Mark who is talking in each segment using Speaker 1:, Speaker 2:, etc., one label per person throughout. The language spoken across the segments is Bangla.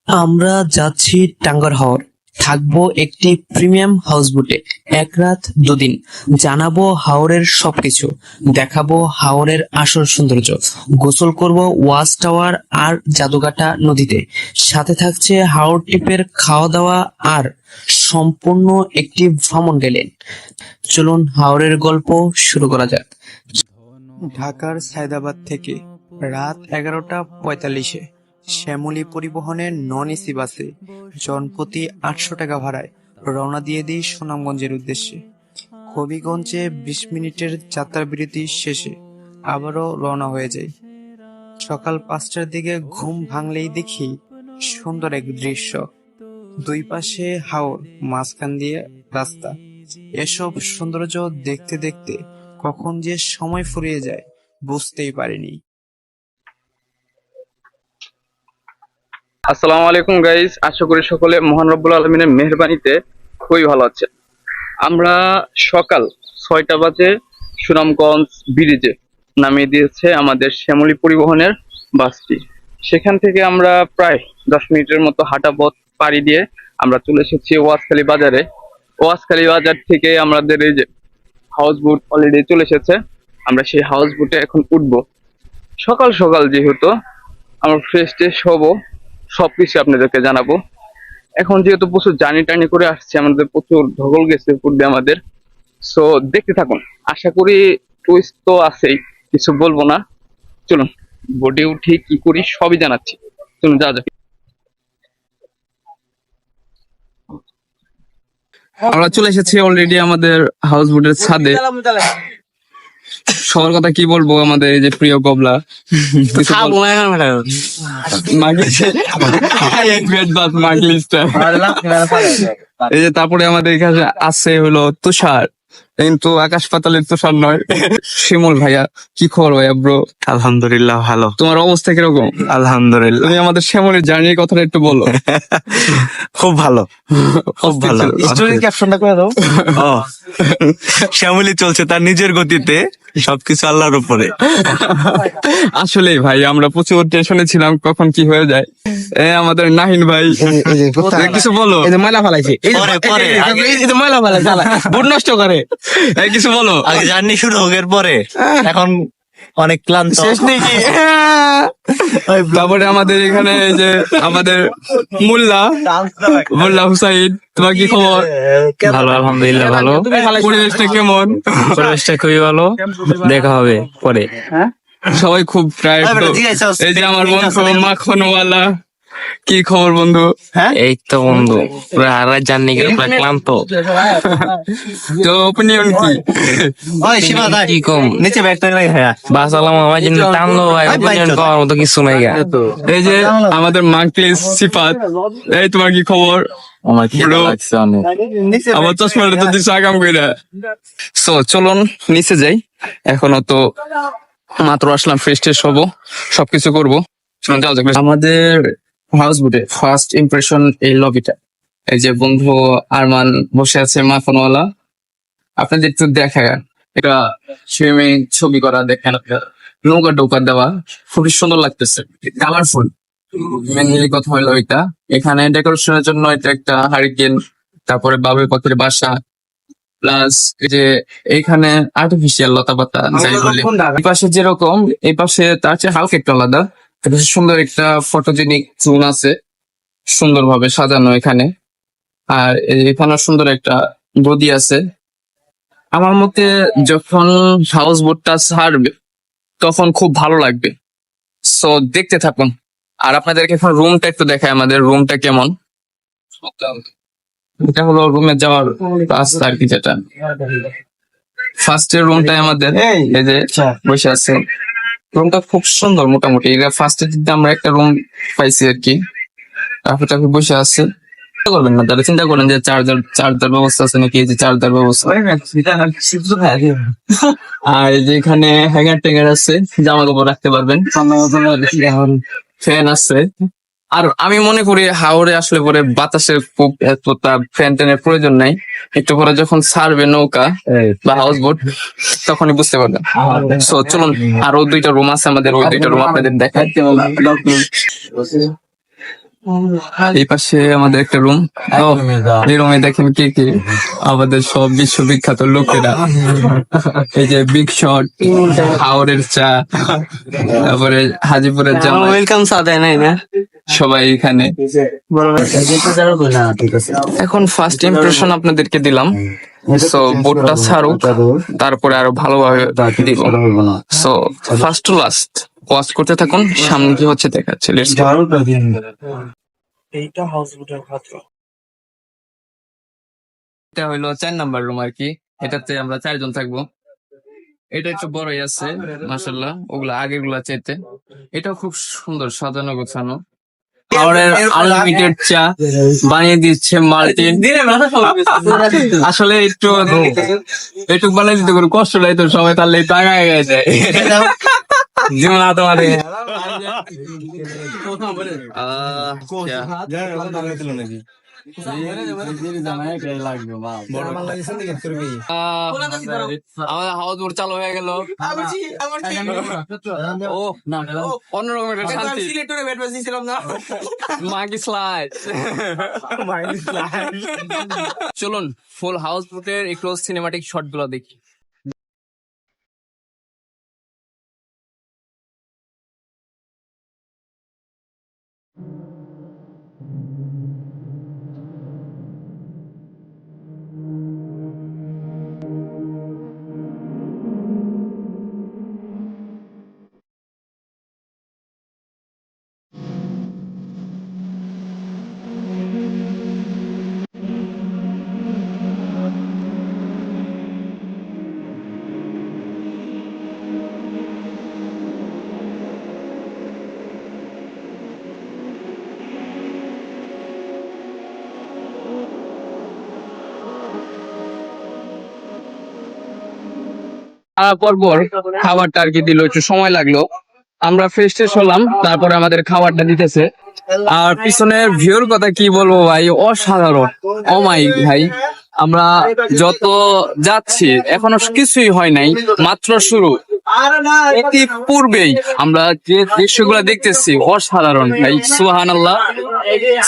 Speaker 1: আমরা যাচ্ছি টাঙ্গার হাওর, থাকবো একটি প্রিমিয়াম হাউসবোটে 1 রাত 2 দিন। জানাবো হাওরের সবকিছু, দেখাবো হাওরের আসল সৌন্দর্য, গোসল করব ওয়াচ টাওয়ার আর জাদুঘাটা নদীতে। সাথে থাকছে হাওর ট্রিপের খাওয়া দাওয়া আর সম্পূর্ণ একটি ভ্রমণ গেলেন। চলুন হাওরের গল্প শুরু করা যাক। ঢাকার সায়দাবাদ থেকে রাত 11টা 45-এ শ্যামলী পরিবহনের নন এসি বাসে জনপ্রতি 800 টাকা ভাড়ায় রওনা দিয়ে দিই সুনামগঞ্জের উদ্দেশ্যে। হবিগঞ্জে 20 মিনিটের যাত্রা বিরতি শেষে আবারও রওনা হয়ে যাই। সকাল 5টার দিকে ঘুম ভাঙলেই দেখি সুন্দর এক দৃশ্য। দুই পাশে হাওর, মাঝখান দিয়ে রাস্তা। এসব সৌন্দর্য দেখতে দেখতে কখন যে সময় ফুরিয়ে যায় বুঝতেই পারিনি।
Speaker 2: আসসালামু আলাইকুম গাইস, আশা করি সকলে মহান রব্বুল আলমিনের মেহেরবানিতে খুবই ভালো আছে। আমরা সকাল 6টা বাজে সুনামগঞ্জ ব্রিজে নামিয়ে দিয়েছে আমাদের শ্যামলী পরিবহনের বাসটি। সেখান থেকে আমরা প্রায় 10 মিনিটের মতো হাঁটা পথ পাড়ি দিয়ে আমরা চলে এসেছি ওয়াজখালী বাজারে। ওয়াজখালী বাজার থেকে আমাদের এই যে হাউস বোট অলরেডি চলে এসেছে। আমরা সেই হাউস বোটে এখন উঠবো। সকাল সকাল যেহেতু আমরা ফ্রেশ ট্রেশ হবো, সবকিছু আপনাদেরকে জানাবো। এখন যেহেতু প্রচুর জার্নি টার্নি করে আসছে, আমাদের প্রচুর ধকল গেছে উপর দিয়ে আমাদের। সো দেখতে থাকুন, আশা করি টুইস্ট তো আছেই, কিছু বলবো না। চলুন বোটে উঠি, কি করি সবই জানাচ্ছি। চলুন যা যাক। আমরা চলে এসেছি অলরেডি আমাদের হাউস বোটের ছাদে। সবার কথা কি বলবো, আমাদের এই যে প্রিয় গবলা এই যে, তারপরে আমাদের এখানে আছে হলো তুষার, কিন্তু আকাশ পাতালের তুষার নয়, শিমুল ভাইয়া। কি খবর ভাইয়া? ব্রো
Speaker 3: আলহামদুলিল্লাহ ভালো।
Speaker 2: তোমার অবস্থা কিরকম?
Speaker 3: আলহামদুলিল্লাহ
Speaker 2: তুমি আমাদের শ্যামলের জার্নির কথাটা একটু বলো।
Speaker 3: খুব ভালো, খুব ভালো।
Speaker 1: স্টোরি ক্যাপশনটা করে দাও।
Speaker 3: ও, শ্যামলী চলছে তার নিজের গতিতে, সবকিছু আল্লাহর উপরে।
Speaker 2: আসলেই ভাই, আমরা প্রচুর টেনশনে ছিলাম কখন কি হয়ে যায়। আমাদের নাহিন ভাই, কিছু বলো।
Speaker 1: এই যে ময়লা ফেলাইছে, এই যে ময়লা ফেলাইছে, বুট নষ্ট করে।
Speaker 2: কিছু বলো।
Speaker 3: আগে জার্নি শুরু হোক, এর পরে এখন অনেক ক্লান্ত।
Speaker 2: শেষ নাকি? তারপরে আমাদের এখানে এই যে আমাদের মোল্লা হুসাইন, তোমার কি খবর?
Speaker 3: ভালো, আলহামদুলিল্লাহ ভালো।
Speaker 2: পরিবেশটা কেমন?
Speaker 3: পরিবেশটা খুবই ভালো, দেখা হবে পরে।
Speaker 2: সবাই খুব টায়ার্ড। এই যে আমার বন্ধু মাখনওয়ালা, কি খবর বন্ধু?
Speaker 3: এই তো বন্ধু, পুরো জার্নি করে পুরো ক্লান্ত।
Speaker 2: তো অপিনিয়ন কি?
Speaker 3: কি কম নিচে ব্যাগ তো নাই ভাইয়া, বাস আলাম আমার জন্য টানলো ভাই। অপিনিয়ন করার মতো কিছু নাই গা।
Speaker 2: এই যে আমাদের মাংক্লিস সিফাত, এই তোমার কি খবর?
Speaker 3: আমার কি
Speaker 2: Bro,
Speaker 3: লাগছে অনেক।
Speaker 2: আমার চশমাটা তো দিছে আগাম কইরা। সো চলুন নিচে যাই। এখনো তো মাত্র আসলাম, ফ্রেশ ট্রেশ হবো, সবকিছু করবো। চলুন যাওয়া যাক। আমাদের হাউস বোটে ফার্স্ট ইমপ্রেশন এই লবিটা। এই যে বন্ধু আরমান বসে আছে মাখনওয়ালা, আপনাদের একটু দেখা এটা সুইমিং ছবি করা দেখেন, নৌকা ডৌকা দেওয়া, খুবই সুন্দর লাগতেছে, কালারফুল। মেনলি কথা হলো এটা, এখানে ডেকোরেশনের জন্য এটা একটা হারিকেন, তারপরে বাবুই পাখির বাসা, প্লাস এই যে এইখানে আর্টিফিশিয়াল লতা পাতা যাই বলে। এই পাশে যেরকম, এই পাশে তার চেয়ে হালকা একটু আলাদা। এটা সুন্দর একটা ফটোজেনিক জোন আছে, সুন্দরভাবে সাজানো এখানে। আর এখানে সুন্দর একটা নদী আছে। আমার মতে যখন হাউস বোটটা ছাড়বে তখন খুব ভালো লাগবে। সো দেখতে থাকুন। আর আপনাদেরকে এখন রুমটা একটু দেখায়, আমাদের রুমটা কেমন। এটা হলো রুমে যাওয়ার রাস্তা আর কি, যেটা ফার্স্টের রুমটাই আমাদের। এই যে বসে আছে, রুমটা খুব সুন্দর মোটামুটি। এটা ফার্স্টের দিকে আমরা একটা রুম পাইছি আর কি। তারপরে বসে আছে, করবেন না তাহলে চিন্তা করেন যে চার্জার ব্যবস্থা আছে নাকি। এই যে চার্জার ব্যবস্থা। আর এই যে এখানে হ্যাঙ্গার ট্যাঙ্গার আছে, জামা কাপড় রাখতে পারবেন। ফ্যান আছে। আর আমি মনে করি হাওড়ে আসলে পরে বাতাসের খুব এতটা ফ্যান ট্যানের প্রয়োজন নাই। একটু পরে যখন ছাড়বে নৌকা বা হাউস বোট তখনই বুঝতে পারবেন। সো চলুন, আরো 2টা রুম আছে আমাদের, ওই 2টা রুম আপনাদের দেখাই। এই পাশে আমাদের একটা রুম। এই রুমে দেখেন কে কে আমাদের সব বিশ্ববিখ্যাত লোকেরা। এই যে বিগ শট, হাওড়ের চা, তারপরে হাজিপুরের জামাই,
Speaker 3: ওয়েলকাম চা দেয় নাই না
Speaker 2: সবাই এখানে। এখন ফার্স্ট ইমপ্রেশন আপনাদেরকে দিলাম, সো বোর্ডটা ছাড়ুক, তারপরে আরো ভালোভাবে দিব। So first to last watch করতে থাকুন, সামনে কি হচ্ছে দেখাচ্ছে। Let's go.
Speaker 1: এইটা হাউস বোটের খাত্র।
Speaker 2: এটা হইলো 4 নাম্বার রুম আর কি, এটাতে আমরা 4 জন থাকবো। এটা একটু বড়ই আছে মাশাআল্লাহ, ওগুলা আগের গুলা চাইতে। এটাও খুব সুন্দর সাজানো গোছানো। হাওড়ের আনলিমিটেড চা বানিয়ে দিচ্ছে মার্টিন। আসলে একটু বানিয়ে দিতে কোনো কষ্ট নাই তো, সবাই তাহলে একটু আগায় গেছে জীবন তোমার। আমাদের হাওয়া দূর চালু হয়ে গেল। ও অন্যরকম একটা শান্তি। মাগি স্লাইড। চলুন ফুল হাউস বোটের একটু সিনেমাটিক শট গুলো দেখি। পরপর খাবারটা আর কি দিল, একটু সময় লাগলো। আমরা ফ্রেশ ট্রেশ হলাম, তারপরে আমাদের খাবারটা দিতেছে। আর পিছনের ভিউর কথা কি বলবো ভাই, অসাধারণ। ও মাই ভাই, আমরা যত যাচ্ছি এখনো কিছুই হয় নাই, মাত্র শুরু। অতি পূর্বেই আমরা যে দৃশ্যগুলো দেখতেছি অসাধারণ ভাই, সুবহানাল্লাহ।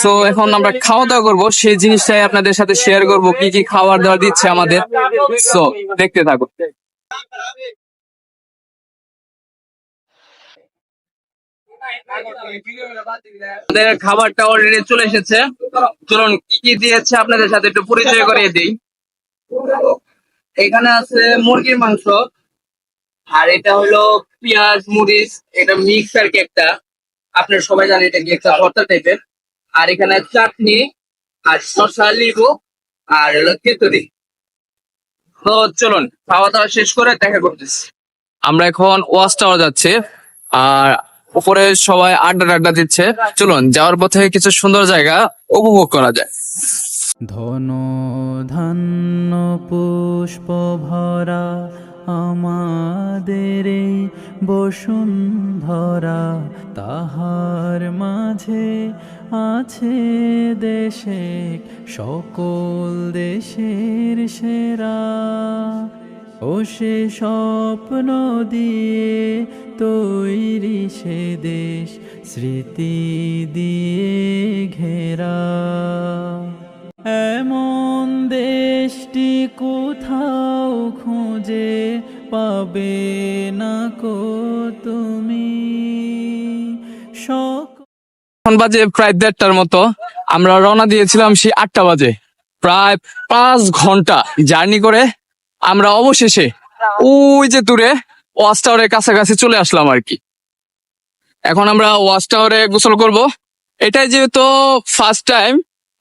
Speaker 2: সো এখন আমরা খাওয়া দাওয়া করবো, সেই জিনিসটাই আপনাদের সাথে শেয়ার করবো, কি কি খাবার দাবার দিচ্ছে আমাদের। সো দেখতে থাকুন। আমাদের খাবারটা অলরেডি চলে এসেছে, চলুন কি কি দিয়েছে আপনাদের সাথে একটু পরিচয় করিয়ে দিই। এখানে আছে মুরগির মাংস, আর এটা হলো পেঁয়াজ মরিচ, এটা মিক্স আর কি একটা, আপনারা সবাই জানেন এটা কি একটা ভর্তা টাইপের। আর এখানে চাটনি আর শসা লেবু আর হলো কেতুরি। তো চলুন খাওয়া দাওয়া শেষ করে দেখা করতেছি। আমরা এখন ওয়াচ টাওয়ার যাচ্ছি, আর উপরে সবাই আড্ডা টাড্ডা দিচ্ছে। চলুন যাওয়ার পথে কিছু সুন্দর জায়গা উপভোগ করা যায়।
Speaker 4: ধন ধান্য পুষ্প ভরা আমাদের এই বসুন্ধরা, তাহার মাঝে আছে দেশে সকল দেশের সেরা। ও সে স্বপ্ন দিয়ে তৈরি সে দেশ, স্মৃতি দিয়ে ঘেরা। এমন দেশটি কোথাও খুঁজে পাবে না কো তুমি।
Speaker 2: এখন বাজে প্রায় 1:30টার মতো, আমরা রওনা দিয়েছিলাম সেই 8টা বাজে। প্রায় 5 ঘন্টা জার্নি করে আমরা অবশেষে ওই যে দূরে ওয়াচ টাওয়ারের কাছাকাছি চলে আসলাম আর কি। এখন আমরা ওয়াচ টাওয়ারে গোসল করব। এটাই যেহেতু ফার্স্ট টাইম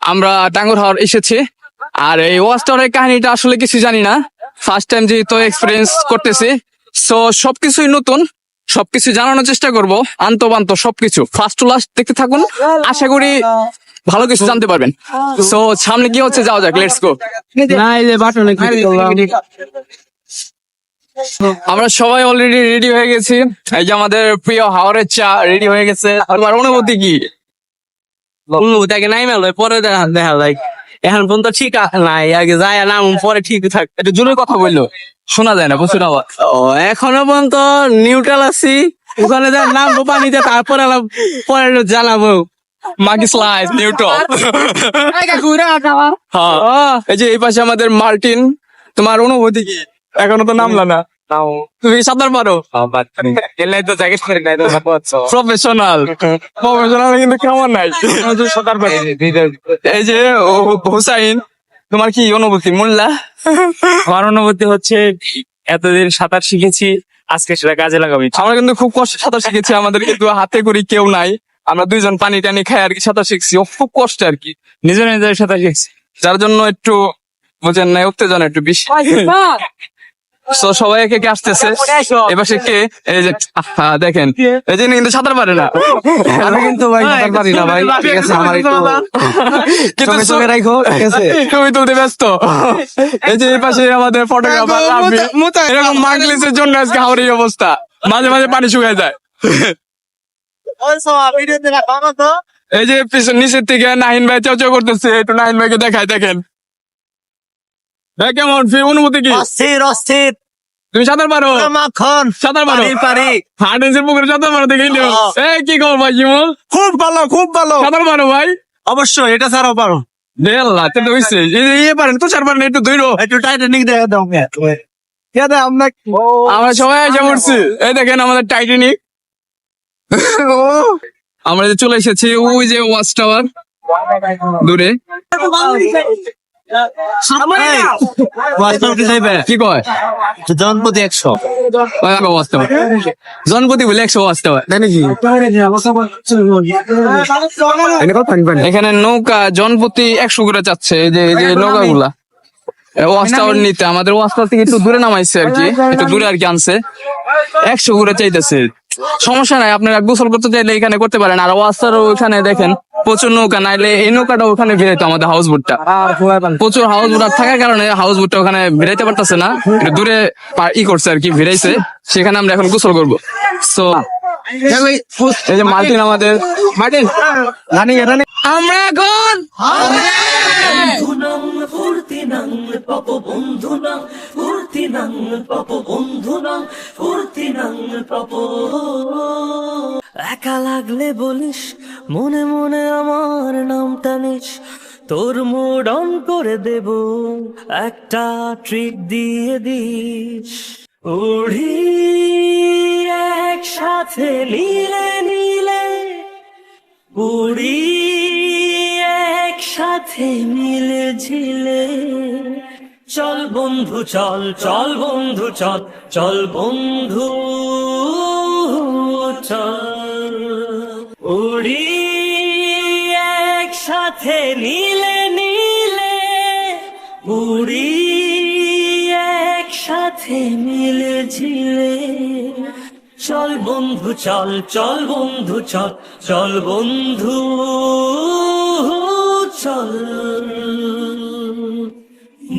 Speaker 2: আমরা টাঙ্গুয়ার হাওর এসেছি, আর এই ওয়াচ টাওয়ারের কাহিনীটা আসলে কিছু জানি না, ফার্স্ট টাইম যেহেতু এক্সপিরিয়েন্স করতেছি। সো সবকিছুই নতুন, সবকিছু জানানোর চেষ্টা করব, আন্তবান্ত সবকিছু ফার্স্ট টু লাস্ট দেখতে থাকুন, আশা করি ভালো কিছু জানতে পারবেন। সো সামনে কি হচ্ছে যাওয়া যাক, লেটস গো। আমরা সবাই অলরেডি রেডি হয়ে গেছি। এই যে আমাদের প্রিয় হাওরের চা রেডি হয়ে গেছে। তোমার অনুভূতি কি?
Speaker 3: অনুভূতি নাই মেলো, পরে দেখা যায়। এখন পর্যন্ত ঠিক নাই, আগে যায় নাম পরে ঠিক থাক।
Speaker 2: একটু জোরে কথা বললো, শোনা যায় না প্রচুর আওয়াজ।
Speaker 3: ও এখনো পর্যন্ত নিউট্রাল আছি, ওখানে যা নামবো পানিতে, তারপরে পরে জানাবো
Speaker 2: মাকি স্লাইস নিউটন। হ্যাঁ, এই যে এই পাশে আমাদের মার্টিন। তোমার অনুভূতি কি? এখনো তো নামলা না। তুমি সাঁতার পারো? প্রফেশনাল কিন্তু কেমন নাই। এই যে হুসাইন, তোমার কি অনুভূতি মোল্লা?
Speaker 3: আমার অনুভূতি হচ্ছে এতদিন সাঁতার শিখেছি, আজকে সেটা কাজে লাগাবো।
Speaker 2: আমরা কিন্তু খুব কষ্ট সাঁতার শিখেছি, আমাদের কিন্তু হাতে করি কেউ নাই, আমরা দুইজন পানি টানি খাই আর কি সাঁতার শিখছি। ও খুব কষ্ট আর কি,
Speaker 3: নিজের নিজের সাঁতার শিখছি।
Speaker 2: যার জন্য একটু বোঝেন না, উত্তেজনা একটু বেশি। তো সবাই একে কে আসতেছে, এবার সে কে, এই যে দেখেন, এই যে কিন্তু সাঁতার পারে না।
Speaker 3: আমি কিন্তু ভাই সাঁতার পারি না ভাই, ঠিক আছে, আমার একটু
Speaker 2: কিন্তু
Speaker 3: চোখে চোখে রাখো, ঠিক আছে।
Speaker 2: ছবি তুলতে ব্যস্ত। এই যে এই পাশে আমাদের ফটোগ্রাফার এরকম মার্কলিসের জন্য আজকে হাওড়ের এই অবস্থা, মাঝে মাঝে পানি শুকায় যায়। এই যে পিছন নিচের থেকে নাহিন ভাই চাও করতেছে, একটু নাহিন ভাইকে দেখায়, দেখেন কেমন ফির অনুভূতি কি?
Speaker 3: অস্থির অস্থির
Speaker 2: তুমি সাঁতার পারো?
Speaker 3: মাখন
Speaker 2: সাঁতার পারো?
Speaker 3: পারি।
Speaker 2: হার্ডেন্সের পুকুরে সাঁতার পারো দেখে এই কি খবর ভাই শিমুল?
Speaker 3: খুব ভালো, খুব ভালো।
Speaker 2: সাঁতার পারো ভাই?
Speaker 3: অবশ্যই, এটা ছাড়াও পারো।
Speaker 2: দেল্লা তো হইছে, ইয়ে পারেন তুষার পারেন, একটু ধৈর্য।
Speaker 3: একটু টাইটানিক দেখা দাও।
Speaker 2: আমরা সবাই এসে পড়ছি, এই দেখেন আমাদের টাইটানিক। আমরা যে চলে এসেছি, ওই যে ওয়াচ টাওয়ার দূরে। কি কয়
Speaker 3: জনপতি 100
Speaker 2: ওয়াচ টাওয়ার, জনপতি বলে 100 ওয়াচ টাওয়ার, তাই নাকি? এখানে নৌকা জনপতি 100 করে চাচ্ছে, এই যে নৌকা গুলা ওয়াচ টাওয়ার নিতে, আমাদের ওয়াচ টাওয়ার থেকে একটু দূরে নামাইছে আর কি, একটু দূরে আর কি আনছে, 100 করে চাইতেছে। সমস্যা নাই, আপনারা গোসল করতে চাইলে এখানে করতে পারেন। আর ওয়াচ টাওয়ার ওখানে দেখেন প্রচুর নৌকা, নাইলে এই নৌকাটা ওখানে ভিড়াইতো আমাদের হাউস বোটটা। প্রচুর হাউস বোট থাকার কারণে হাউস বোটটা ওখানে ভিড়াইতে পারতেছে না, একটু দূরে করছে আর কি, ভিড়াইছে, সেখানে আমরা এখন গোসল করবো। সো এই যে মার্টিন, আমাদের মার্টিন আমরা এখন
Speaker 5: একা লাগলে বলিস, মনে মনে আমার নাম টানিস, তোর মুড অন করে দেব, একটা ট্রিট দিয়ে দিস। উড়ি একসাথে নীলে নীলে, উড়ি একসাথে মিলে ঝিলে, চল বন্ধু চল, চল বন্ধু চল, চল বন্ধু চল, উড়ি একসাথে নীলে নীলে, উড়ি একসাথে মিলে ঝিলে, চল বন্ধু চল, চল বন্ধু চল, চল বন্ধু চল।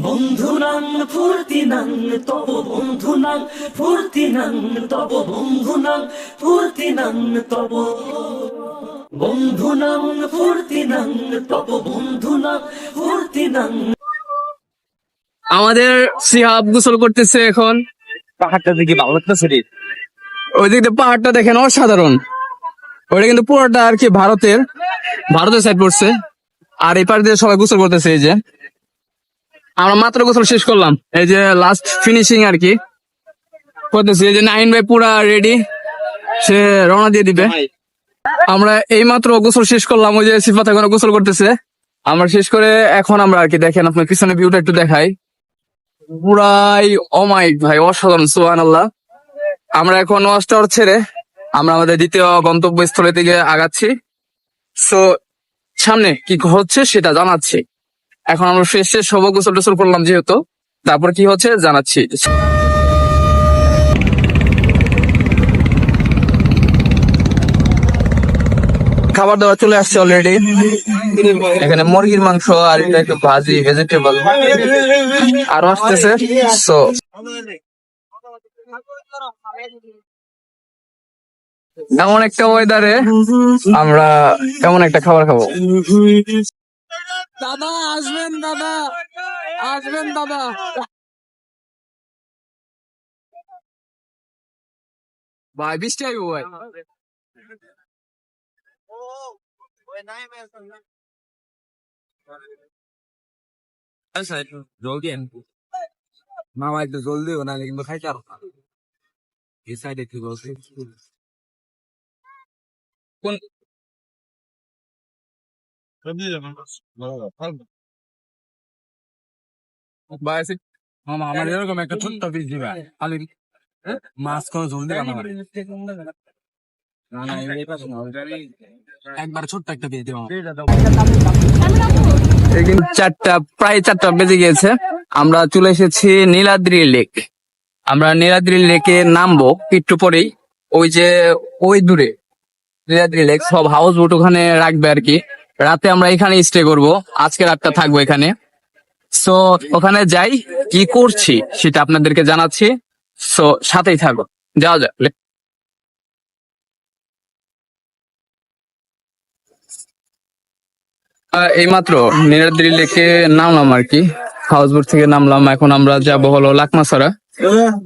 Speaker 5: বন্ধু নাং ফুর্তি নাং তব, বন্ধু নাং ফুর্তি নাং তব, বন্ধু নাং ফুর্তি নাং তব, বন্ধু নাং ফুর্তি নাং তব, বন্ধু নাং ফুর্তি নাং।
Speaker 2: আমাদের সিহাব গোসল করতেছে এখন।
Speaker 3: পাহাড়টা দেখি ভালো লাগতেছে রে।
Speaker 2: ওই দিক দিয়ে পাহাড়টা দেখেন অসাধারণ, ওইটা কিন্তু পুরোটা আর কি ভারতের সাইড পড়ছে, আর এই পাশ দিয়ে সবাই গোসল করতেছে। এই যে আমরা মাত্র গোসল শেষ করলাম, এই যে লাস্ট ফিনিশিং আর কি করতেছি। এই যে নাইন ভাই পুরা রেডি, সে রওনা দিয়ে দিবে। আমরা এই মাত্র গোসল শেষ করলাম, ওই যে সিফাত এখন গোসল করতেছে। আমরা শেষ করে এখন আমরা আর কি দেখেন আপনার পিছনে ভিউটা একটু দেখাই, পুরাই অমাইক ভাই, অসাধারণ, সুবহানাল্লাহ। আমরা এখন ওয়াচ টাওয়ার ছেড়ে আমরা আমাদের দ্বিতীয় গন্তব্যস্থলের দিকে আগাচ্ছি। সো সামনে কি হচ্ছে সেটা জানাচ্ছি। এখন আমরা ফ্রেশ হবো, গোসল টোসল করলাম যেহেতু, তারপর কি হচ্ছে জানাচ্ছি। খাবার দাবার চলে আসছে অলরেডি, এখানে মুরগির মাংস আর এটা একটু ভাজি, ভেজিটেবল আরো আসতেছে। সো এমন একটা ওয়েদারে আমরা এমন একটা খাবার খাবো। দাদা আসবেন, দাদা আসবেন, দাদা ভাই বৃষ্টি আইবো ভাই।
Speaker 3: জলদি মামা একটু জলদি না কিন্তু খাইতে আর এই সাইডে কি বলছে
Speaker 2: কোন বাইসি
Speaker 3: মামা আমার এরকম একটা ছোট্ট পিস দিবা খালি মাছ কোনো জলদি বানাবা না একবার ছোট্ট একটা পিস দিবা
Speaker 2: কিন্তু প্রায় 4টা বেজে গিয়েছে। আমরা চলে এসেছি নীলাদ্রি লেক। আমরা নীলাদ্রি লেকে নামবো একটু পরেই। ওই যে ওই দূরে নীলাদ্রি লেক, সব হাউস বোট ওখানে রাখবে আর কি। রাতে আমরা এখানে স্টে করব, আজকে রাতটা থাকবো এখানে। সো ওখানে যাই, কি করছি সেটা আপনাদেরকে জানাচ্ছি। সো সাথেই থাকো, যাওয়া যাক। এইমাত্র নীলাদ্রি লেকে নামলাম আর কি, হাউসবোট থেকে নামলাম। এখন আমরা যাব হলো লাকমাছড়া।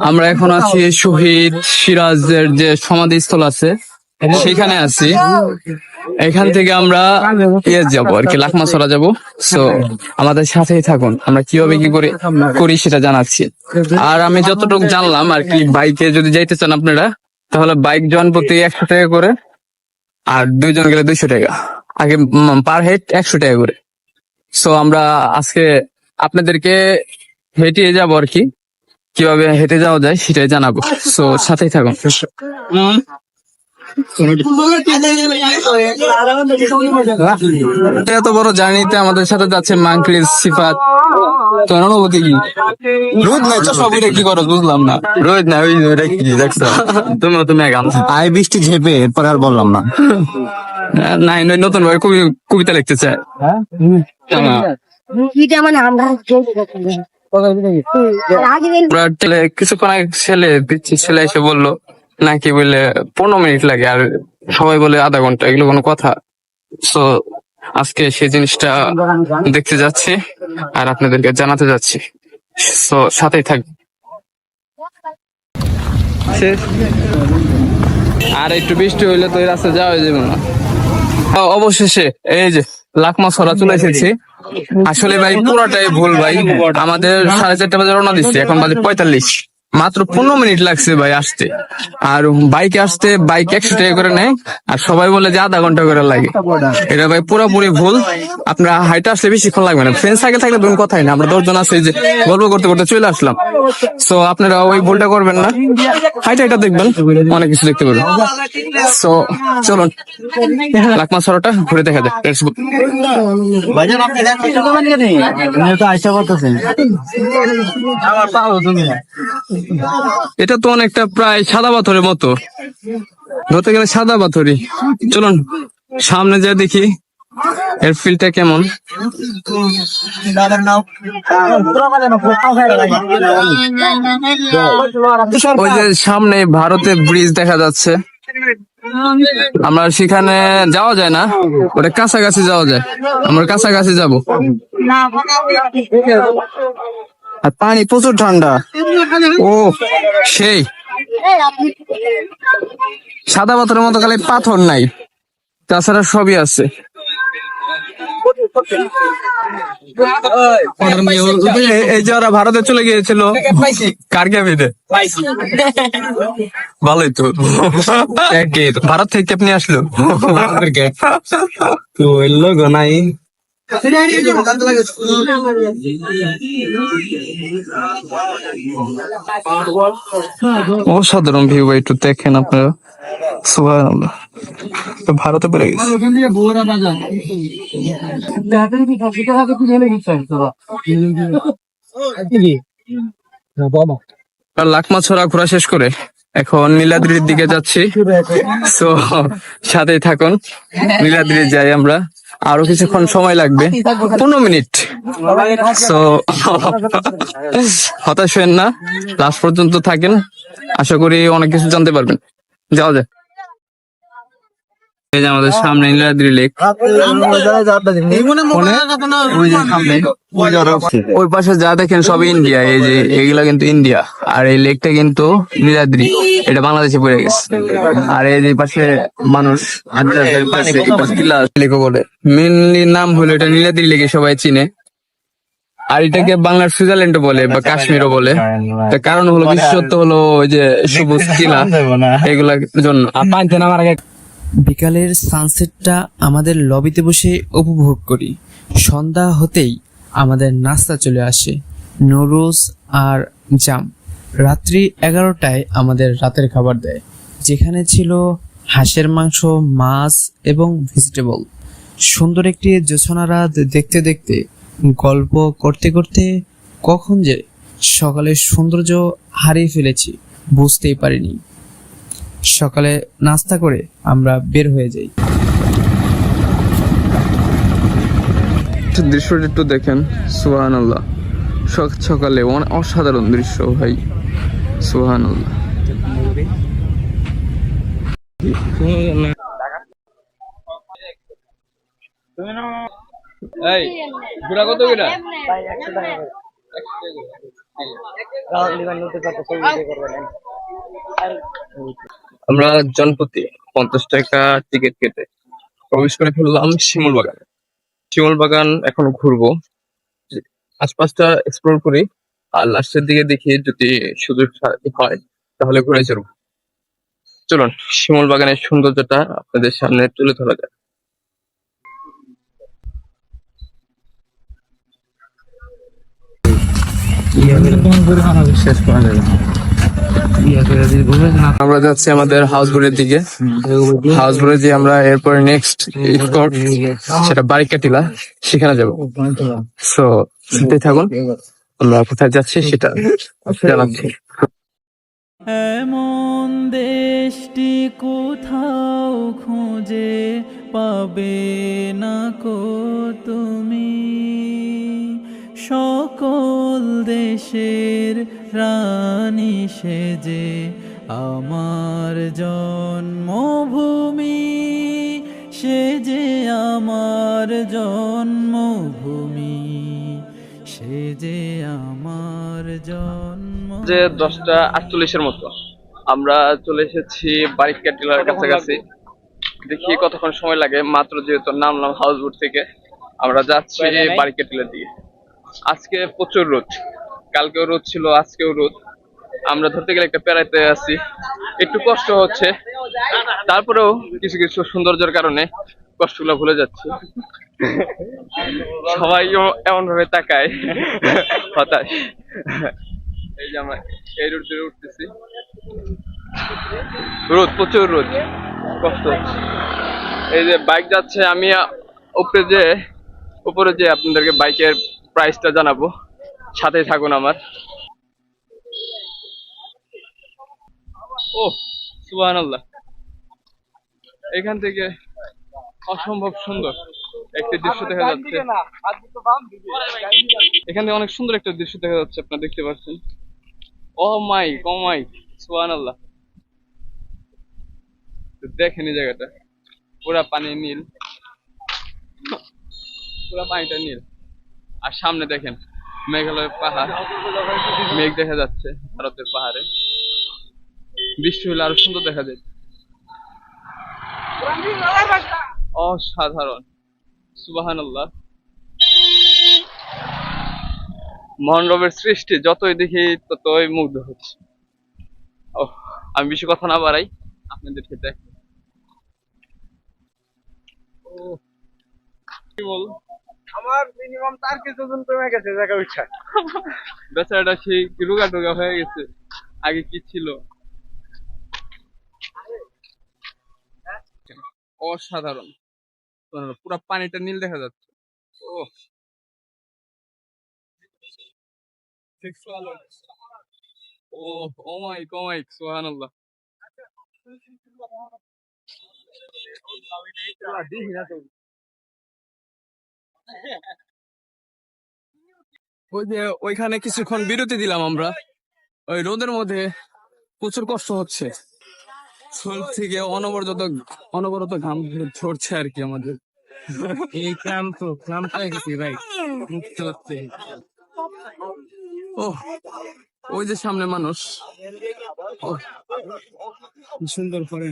Speaker 2: আমরা এখন আছি শহীদ সিরাজের যে সমাধিস্থল আছে সেখানে আছি। এখান থেকে আমরা যাবো আর কি, লাকমাছড়া যাবো। সো আমাদের সাথেই থাকুন, আমরা কিভাবে কি করে করি সেটা জানাচ্ছি। আর আমি যতটুকু জানলাম আর কি, বাইকে যদি যাইতে চান আপনারা তাহলে বাইক জন প্রতি 100 টাকা করে, আর 2 জন গেলে 200 টাকা, আগে পার হেড 100 টাকা করে। সো আমরা আজকে আপনাদেরকে হেঁটে যাবো আর কি, কিভাবে হেঁটে যাওয়া যায় সেটাই জানাবো। সো সাথেই থাকুন। এত বড় জার্নিতে আমাদের সাথে যাচ্ছে মাংক্রিজ, সিফাত। তো অনুভূতি কি? রোদ নাই তো সবই কি করো বুঝলাম না। রোদ না ওই কি দেখছো তুমি গান
Speaker 3: আই বৃষ্টি ঝেপে এরপর আর বললাম না
Speaker 2: নাই নতুন ভাবে কবিতা লিখতে চায়। কিছুক্ষণ আগে ছেলে এসে বললো নাকি বলে 15 মিনিট লাগে, আর সবাই বলে আধা ঘন্টা, এগুলো কোনো কথা? সো আজকে সেই জিনিসটা দেখতে যাচ্ছি আর আপনাদেরকে জানাতে যাচ্ছি। সো সাথেই থাকবে। আর একটু বৃষ্টি হইলে তো এই রাস্তা যাওয়া যাবে না। অবশেষে এই যে লাকমাছড়া চলে এসেছি। আসলে ভাই পুরোটাই ভুল ভাই, আমাদের 4:30 বাজে রওনা দিচ্ছি, এখন বাজে 45। মাত্র 15 মিনিট লাগছে ভাই আসতে। আর বাইকে আসতে বাইক 100 টাকা করে নেয়, আর সবাই বলে যে আধা ঘন্টা করে লাগে। এটা ভাই পুরোপুরি ভুল। আপনারা হাইটে আসতে বেশিক্ষণ লাগবে না। ফ্রেন্ড সাইকেল থাকলে তুমি কথাই না, আমরা 10 জন আছি, যে গল্প করতে করতে চলে আসলাম। সো আপনারা ওই ভুলটা করবেন না, হাইটা দেখবেন, অনেক কিছু দেখতে পারবেন। সো চলুন লাকমাছড়াটা ঘুরে দেখা যায়। এটা তো অনেকটা প্রায় সাদা পাথরের মতো, ধরতে গেলে সাদা পাথরই। চলুন সামনে যা দেখি এর ফিলটা কেমন। ওই যে সামনে ভারতের ব্রিজ দেখা যাচ্ছে, আমরা সেখানে যাওয়া যায় না, ওটা কাছাকাছি যাওয়া যায়, আমরা কাছাকাছি যাব। আর পানি প্রচুর ঠান্ডা। ও সেই সাদা পাথরের মতো, খালি পাথর নাই, তাছাড়া সবই আছে। এই যে ওরা ভারতে চলে গিয়েছিল কারগিলে, ভালোই তো। ভারত থেকে আপনি আসলো নাই। অসাধারণ ভিউ ভাই, একটু দেখেন আপনারা। সুবহানাল্লাহ, ভারতে পেরে গেছে। লাকমাছড়া ঘোরা শেষ করে এখন নীলাদ্রির দিকে যাচ্ছি। সো সাথেই থাকুন, নীলাদ্রি যাই আমরা। আরো কিছুক্ষণ সময় লাগবে, 15 মিনিট। সো হতাশ হবেন না, লাস্ট পর্যন্ত থাকেন, আশা করি অনেক কিছু জানতে পারবেন। যাওয়া যায়। এই যে আমাদের সামনে নীলাদ্রি লেক, ওই পাশে যা দেখেন সব ইন্ডিয়া। এই যে এগুলা কিন্তু ইন্ডিয়া, আর এই লেকটা কিন্তু নীলাদ্রি, এটা বাংলাদেশে পড়ে গেছে। আর এই যে পাশে মানুষ লেকও বলে, মেনলি নাম হলো এটা নীলাদ্রি লেকে সবাই চিনে। আর এটাকে বাংলার সুইজারল্যান্ডও বলে বা কাশ্মীরও বলে। তার কারণ হলো বিশেষত্ব হলো ওই যে সবুজ টিলা, এগুলার জন্য।
Speaker 1: বিকালের সানসেটটা আমাদের লবিতে বসে উপভোগ করি। সন্ধ্যা হতেই আমাদের নাস্তা চলে আসে, নুডলস আর জাম। রাত্রি 11টায় আমাদের রাতের খাবার দেয়, যেখানে ছিল হাঁসের মাংস, মাছ এবং ভেজিটেবল। সুন্দর একটি জোছনা রাত দেখতে দেখতে, গল্প করতে করতে কখন যে সকালের সৌন্দর্য হারিয়ে ফেলেছি বুঝতেই পারিনি। সকালে নাস্তা করে আমরা বের হয়ে যাই।
Speaker 2: দৃশ্যটা একটু দেখেন, সুবহানাল্লাহ। সকালে অসাধারণ দৃশ্য ভাই, সুবহানাল্লাহ। এই ঘোড়া কত করে? আমরা জনপ্রতি 50 টাকা টিকিট কেটে প্রবেশ করে ফেললাম শিমুল বাগানে। শিমুল বাগান এখনো ঘুরবো, আশপাশটা এক্সপ্লোর করি, আর লাস্টের দিকে দেখি যদি সুযোগ হয় তাহলে ঘুরে চলবো। চলুন শিমুল বাগানের সৌন্দর্যটা আপনাদের সামনে তুলে ধরা যাক। আমরা যাচ্ছি আমাদের হাউস বোটের দিকে। হাউস বোটে যে আমরা এরপরে নেক্সট স্পট সেটা বারিকা টিলা, সেখানে যাবো। সো সাথে থাকুন, আমরা কোথায় যাচ্ছি সেটা জানাচ্ছি।
Speaker 4: এমন দেশটি কোথাও খুঁজে পাবে না কো তুমি, সকল দেশের রানী সেজে আমার জন্মভূমি, সেজে আমার জন্মভূমি, সেজে আমার জন্ম।
Speaker 2: যে 10:48 মতো আমরা চলে এসেছি বারিকা টিলার কাছাকাছি। দেখি কতক্ষণ সময় লাগে, মাত্র যেহেতু নামলাম হাউস বোট থেকে, আমরা যাচ্ছি বারিকা টিলার দিকে। আজকে প্রচুর রোদ, কালকেও রোদ ছিল, আজকেও রোদ। আমরা ধরতে গেলে একটা প্যারাতে আছি, একটু কষ্ট হচ্ছে, তারপরেও কিছু কিছু সৌন্দর্যের কারণে কষ্টগুলো ভুলে যাচ্ছি। সবাই এমন ভাবে তাকায়, হতাশ। এই যে আমরা এই রোড ধরে উঠতেছি, রোদ, প্রচুর রোদ, কষ্ট হচ্ছে। এই যে বাইক যাচ্ছে, আমি উপরে যে আপনাদেরকে বাইকের প্রাইসটা জানাবো, সাথেই থাকুন আমার। ও সুবহানাল্লাহ, এখান থেকে অসম্ভব সুন্দর একটি দৃশ্য দেখা যাচ্ছে। এখান থেকে অনেক সুন্দর একটা দৃশ্য দেখা যাচ্ছে, আপনারা দেখতে পাচ্ছেন। ও মাই সুবহানাল্লাহ, দেখেন এই জায়গাটা, পুরা পানি নীল, পুরা পানিটা নীল। আর সামনে দেখেন মেঘালয়ের পাহাড়, মেঘ দেখা যাচ্ছে ভারতের পাহাড়ে। বৃষ্টি হলে আরো সুন্দর দেখা যায়, অসাধারণ, সুবহানাল্লাহ। মহান রবের সৃষ্টি যতই দেখি ততই মুগ্ধ হচ্ছে। আমি বেশি কথা না বাড়াই, আপনাদেরকে দেখ। কি বল,
Speaker 3: আমার মিনিমাম 4 কেজি ওজন কমে গেছে জায়গা উঠা।
Speaker 2: বেচারাটা সেই রোগা টোগা হয়ে গেছে, আগে কি ছিল। অসাধারণ, পুরা পানিটা নীল দেখা যাচ্ছে। ও ও ও মাই সুবহানাল্লাহ। ওই যে ওইখানে কিছুক্ষণ বিরতি দিলাম আমরা, ওই রোদের মধ্যে প্রচুর কষ্ট হচ্ছে। শরীর থেকে অনবরত ঘাম ঝরছে আর কি আমাদের।
Speaker 3: এই ক্লান্ত হয়ে গেছি ভাই, মুক্ত হচ্ছে।
Speaker 2: ও ওই যে সামনে মানুষ,
Speaker 3: সুন্দর করে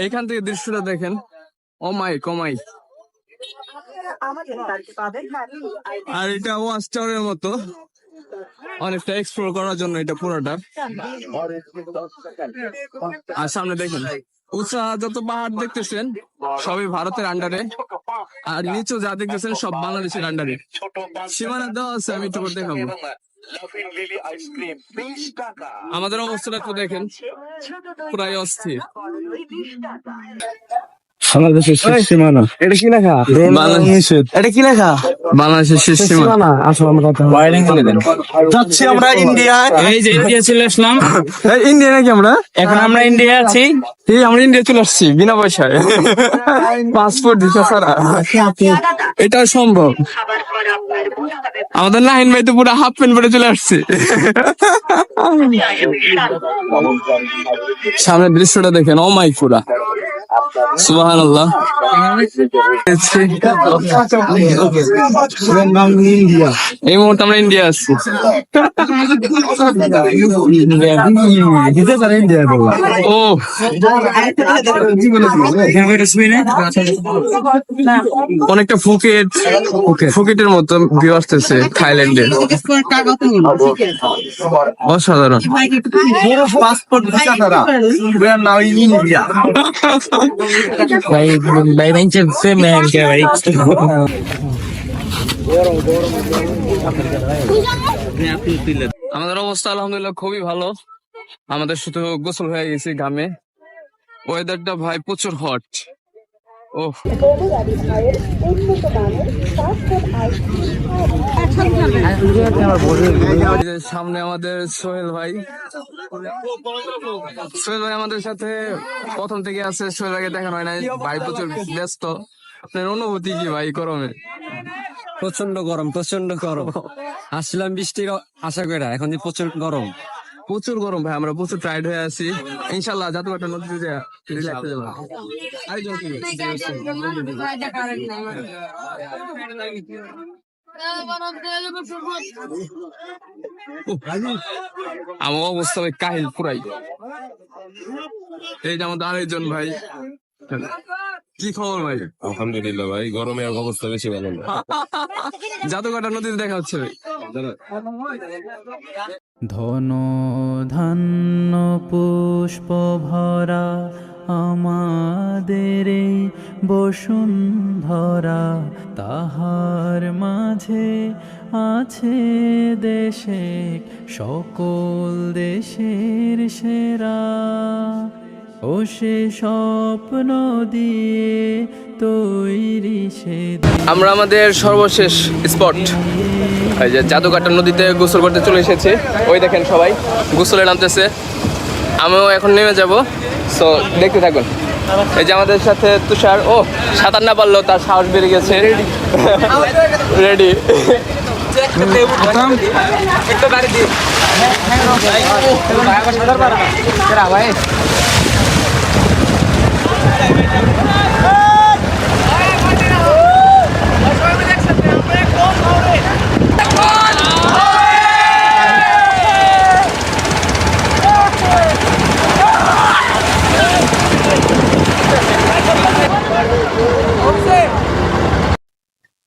Speaker 2: এইখান থেকে দৃশ্যটা দেখেন, ও মাই কমাই। আর এটা ওয়াচ টাওয়ারের মতো, অনেকটা এক্সপ্লোর করার জন্য এটা পুরোটা। আর সামনে দেখেন উঁচা যত পাহাড় দেখতেছেন সবই ভারতের আন্ডারে, আর নিচু যা দেখতেছেন সব বাংলাদেশের আন্ডারে। সীমানা দেওয়া আছে, আমি একটু করে দেখাবো। আমাদের অবস্থাটা একটু দেখেন, প্রায় অস্থির।
Speaker 3: বাংলাদেশের শেষ সীমানা। এটা কি লেখা? এটা কি লেখা?
Speaker 2: বাংলাদেশের শেষ সীমানা।
Speaker 3: আসলে আমরা যাচ্ছি আমরা ইন্ডিয়া। এই যে ইন্ডিয়া চলে আসলাম।
Speaker 2: ইন্ডিয়া নাকি আমরা?
Speaker 3: এখন আমরা ইন্ডিয়া আছি।
Speaker 2: এই আমরা ইন্ডিয়া চলে আসছি বিনা পয়সায়, পাসপোর্ট ভিসা ছাড়া। এটা সম্ভব? আমাদের নাহিন ভাই তো পুরো হাফ প্যান্ট পরে চলে আসছে। সামনের দৃশ্যটা দেখেন, ও মাই পুরা সুবহানাল্লাহ। এই মুহূর্তে আমরা ইন্ডিয়া আছি। ও অনেকটা ফুকেটের মতো ভিউ আসতেছে থাইল্যান্ডের, অসাধারণ।
Speaker 3: পাসপোর্ট ভিসা ছাড়া নাও ইন্ডিয়া। ভাই ভাই বেঞ্চে ফেমেন কে ভাই।
Speaker 2: আমাদের অবস্থা আলহামদুলিল্লাহ খুবই ভালো। আমাদের শুধু গোসল হয়ে গেছে ঘামে। ওয়েদারটা ভাই প্রচুর হট। ও সামনে আমাদের সোহেল ভাই আমাদের সাথে প্রথম থেকে আছে। সোহেল ভাইকে দেখানো হয় নাই, ভাই প্রচুর ব্যস্ত। আপনার অনুভূতি কি ভাই গরমে?
Speaker 3: প্রচন্ড গরম, প্রচন্ড গরম। আসলাম বৃষ্টির আশা করে, এখন যে প্রচুর গরম।
Speaker 2: প্রচুর গরম ভাই, আমরা প্রচুর টায়ার্ড হয়ে আছি। ইনশাল্লাহ জাদুঘাটা নদীতে রিল্যাক্স হয়ে যাবো। আমার অবস্থা ভাই কাহিল পুরাই। এই যে আমাদের আরেকজন ভাই, কি খবর ভাই?
Speaker 6: আলহামদুলিল্লাহ ভাই, গরমে আর অবস্থা বেশি ভালো না।
Speaker 2: জাদুঘাটা নদীতে দেখা হচ্ছে ভাই।
Speaker 4: ধন ধান্য পুষ্প ভরা আমাদের এই বসুন্ধরা, তাহার মাঝে আছে দেশে সকল দেশের সেরা। ও সে স্বপ্ন দিয়ে তৈরি সে
Speaker 2: আমরা আমাদের সর্বশেষ স্পট এই যে জাদুঘাটা নদীতে গোসল করতে চলে এসেছি। ওই দেখেন সবাই গোসলে নামতেছে, আমিও এখন নেমে যাব। সো দেখতে থাকুন। এই যে আমাদের সাথে তুষার, ও সাঁতার না পারলেও তার সাহস বেড়ে গেছে। রেডি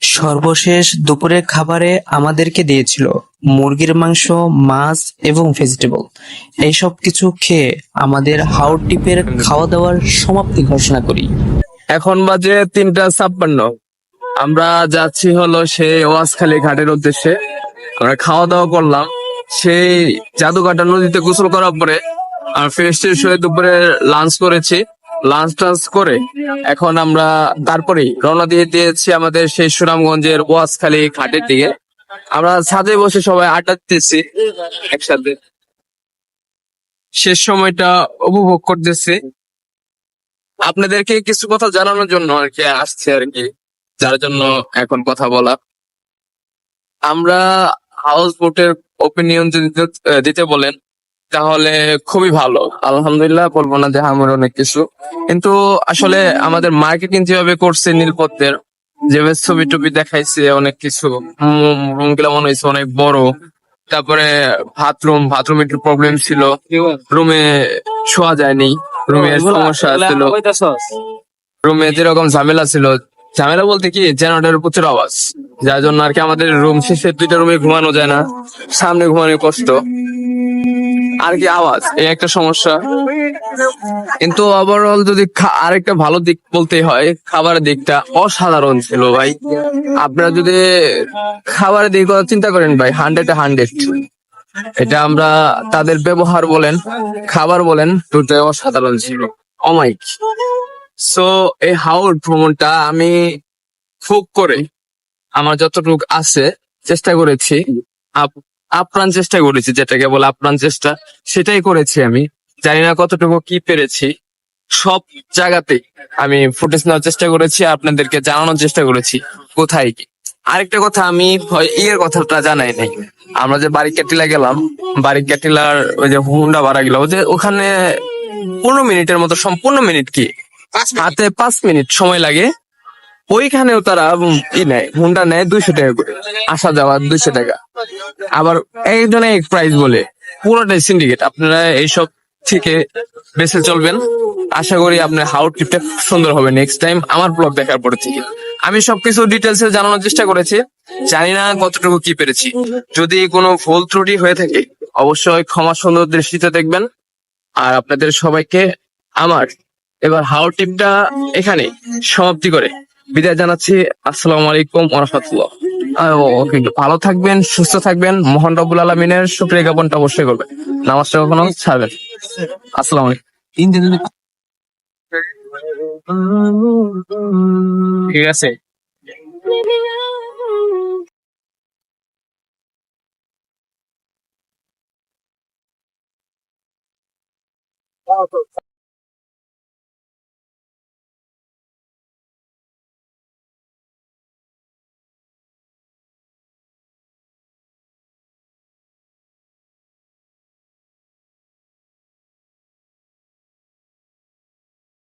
Speaker 1: সর্বশেষ দুপুরের খাবারে আমাদেরকে দিয়েছিল মুরগির মাংস, মাছ এবং ভেজিটেবল। এইসব কিছু খেয়ে আমাদের হাওর ট্রিপের খাওয়া দাওয়ার সমাপ্তি ঘোষণা করি।
Speaker 2: এখন বাজে 3:56। আমরা যাচ্ছি হলো সেই ওয়াজখালী ঘাটের উদ্দেশ্যে। আমরা খাওয়া দাওয়া করলাম সেই জাদুঘাটা নদীতে গোসল করার পরে, আর ফ্রেশ ট্রেশ হয়ে দুপুরে লাঞ্চ করেছি। লাঞ্চ টাঞ্চ করে এখন আমরা তারপরেই রওনা দিয়ে দিয়েছি আমাদের সেই সুনামগঞ্জের ওয়াজখালী ঘাটের দিকে। আমরা ছাদে বসে সবাই আড্ডা দিতেছি একসাথে, শেষ সময়টা উপভোগ করতেছি। আপনাদেরকে কিছু কথা জানানোর জন্য আর কি আসছে আর কি, যার জন্য এখন কথা বলা। আমরা হাউস বোটের ওপিনিয়ন যদি দিতে বলেন, তাহলে খুবই ভালো। আলহামদুলিল্লাহ বলবো না যে আমার অনেক কিছু, কিন্তু আসলে আমাদের মার্কেটিং যেভাবে করছে নীলপদ্মের, যেভাবে ছবি টবি দেখাইছে অনেক কিছু, রুম গুলা মনে হয়েছে অনেক বড়। তারপরে বাথরুম একটু প্রবলেম ছিল, রুমে শোয়া যায়নি, রুমে সমস্যা ছিল, রুমে যেরকম ঝামেলা ছিল, ঝামেলা বলতে কি জেনারেটরের প্রচুর আওয়াজ, যার জন্য আর কি আমাদের রুম শেষের 2টা রুমে ঘুমানো যায় না, সামনে ঘুমানো কষ্ট আর কি, আওয়াজ এই একটা সমস্যা। কিন্তু ওভারঅল যদি আরেকটা ভালো দিক বলতে হয়, খাবারের দিকটা অসাধারণ ছিল ভাই। আপনারা যদি খাবারের দিক কথা চিন্তা করেন ভাই, 100-100। এটা আমরা তাদের ব্যবহার বলেন, খাবার বলেন, দুটোই অসাধারণ ছিল, অমাইক। সো এই হাওড় ভ্রমণটা আমি খুব করে আমার যতটুকু আছে চেষ্টা করেছি, আপ্রাণ চেষ্টা করেছি, যেটাকে বলে আপ্রাণ চেষ্টা, সেটাই করেছি আমি। জানি না কতটুকু কি পেরেছি। সব জায়গাতেই আমি ফুটেজ নেওয়ার চেষ্টা করেছি, আপনাদেরকে জানানোর চেষ্টা করেছি কোথায় কি। আরেকটা কথা, আমি ইয়ের কথাটা জানাই নাই। আমরা যে বাড়ি ক্যাটিলা গেলাম, বাড়ি ক্যাটিলার ওই যে হুন্ডা ভাড়া গেল, ওই যে ওখানে 15 মিনিটের মতো, সম্পূর্ণ মিনিট কি, হাতে 5 মিনিট সময় লাগে। ওইখানেও তারা নেয়, হুন্ডা নেয় 200 টাকা করে, আসা যাওয়া 200 টাকা। আবার একজনে এক প্রাইস বলে, পুরোটাই সিন্ডিকেট। আপনারা এইসব থেকে বেঁচে চলবেন। আশা করি আপনার হাউট ট্রিপটা সুন্দর হবে নেক্সট টাইম আমার ব্লগ দেখার পরে থেকে। আমি সবকিছু ডিটেলসে জানানোর চেষ্টা করেছি, জানি না কতটুকু কি পেরেছি। যদি কোনো ভুল ত্রুটি হয়ে থাকে অবশ্যই ক্ষমা সুন্দর দৃষ্টিতে দেখবেন। আর আপনাদের সবাইকে আমার এবার হাওড় টিপটা এখানে সমাপ্তি করে বিদায় জানাচ্ছি। আসসালামু আলাইকুম ওয়া রাহমাতুল্লাহ। ওকে, ভালো থাকবেন, সুস্থ থাকবেন, মহান রব্বুল আলামিনের শুকরিয়া জ্ঞাপনটা অবশ্যই করবেন, নামাজটা কখনো ছাড়বেন। আসসালামু আলাইকুম। ঠিক আছে।